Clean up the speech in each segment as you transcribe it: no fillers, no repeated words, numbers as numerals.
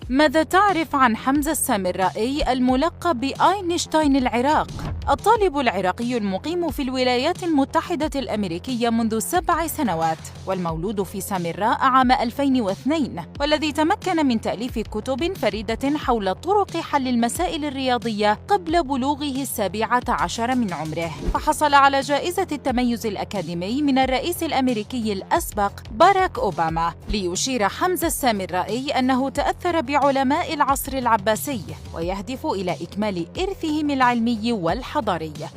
ماذا تعرف عن حمزة السامرائي الملقب بأينشتاين العراق؟ الطالب العراقي المقيم في الولايات المتحدة الأمريكية منذ 7 سنوات، والمولود في سامراء عام 2002، والذي تمكن من تأليف كتب فريدة حول طرق حل المسائل الرياضية قبل بلوغه 17 من عمره، فحصل على جائزة التميز الأكاديمي من الرئيس الأمريكي الأسبق باراك أوباما. ليشير حمزة السامرائي أنه تأثر بعلماء العصر العباسي ويهدف إلى إكمال إرثهم العلمي والحضاري.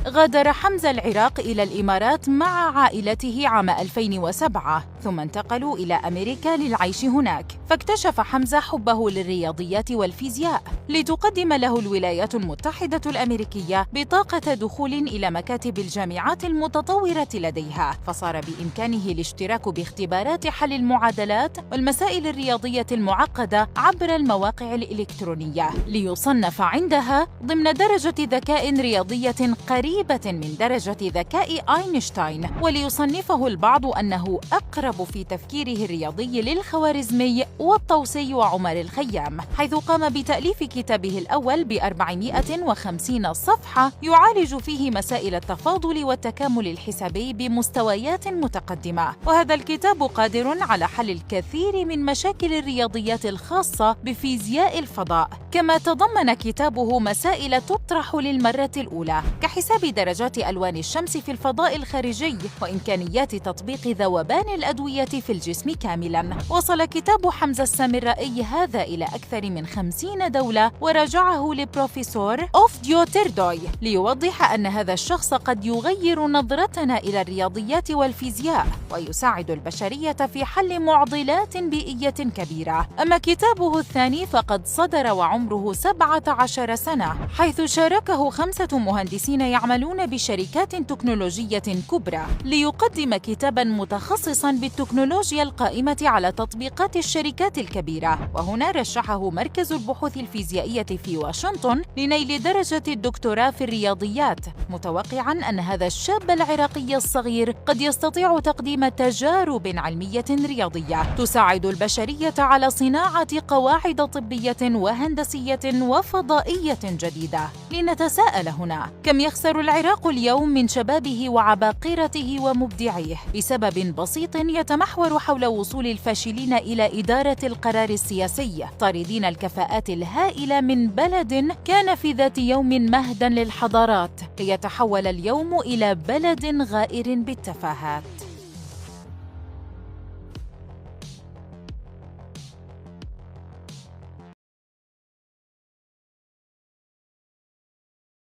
غادر حمزة العراق إلى الإمارات مع عائلته عام 2007، ثم انتقلوا إلى أمريكا للعيش هناك، فاكتشف حمزة حبه للرياضيات والفيزياء، لتقدم له الولايات المتحدة الأمريكية بطاقة دخول إلى مكاتب الجامعات المتطورة لديها، فصار بإمكانه الاشتراك باختبارات حل المعادلات والمسائل الرياضية المعقدة عبر المواقع الإلكترونية، ليصنف عندها ضمن درجة ذكاء رياضية قريبة من درجة ذكاء أينشتاين، وليصنفه البعض أنه أقرب في تفكيره الرياضي للخوارزمي والطوسي وعمر الخيام، حيث قام بتأليف كتابه الأول ب450 صفحة يعالج فيه مسائل التفاضل والتكامل الحسابي بمستويات متقدمة، وهذا الكتاب قادر على حل الكثير من مشاكل الرياضيات الخاصة بفيزياء الفضاء، كما تضمن كتابه مسائل تطرح للمرة الأولى كحساب درجات ألوان الشمس في الفضاء الخارجي وإمكانيات تطبيق ذوبان الأدوية في الجسم كاملاً. وصل كتاب حمزة السامرائي هذا إلى أكثر من 50 دولة، وراجعه لبروفيسور أوفديو تيردوي ليوضح أن هذا الشخص قد يغير نظرتنا إلى الرياضيات والفيزياء ويساعد البشرية في حل معضلات بيئية كبيرة. أما كتابه الثاني فقد صدر وعمره 17 سنة، حيث شاركه 5 مهندسين يعملون بشركات تكنولوجية كبرى ليقدم كتاباً متخصصاً بالتكنولوجيا القائمة على تطبيقات الشركات الكبيرة، وهنا رشحه مركز البحوث الفيزيائية في واشنطن لنيل درجة الدكتوراه في الرياضيات، متوقعاً أن هذا الشاب العراقي الصغير قد يستطيع تقديم تجارب علمية رياضية تساعد البشرية على صناعة قواعد طبية وهندسية وفضائية جديدة. لنتساءل هنا، كم يخسر العراق اليوم من شبابه وعباقرته ومبدعيه بسبب بسيط يتمحور حول وصول الفاشلين إلى إدارة القرار السياسي، طاردين الكفاءات الهائلة من بلد كان في ذات يوم مهداً للحضارات، ليتحول اليوم إلى بلد غائر بالتفاهات.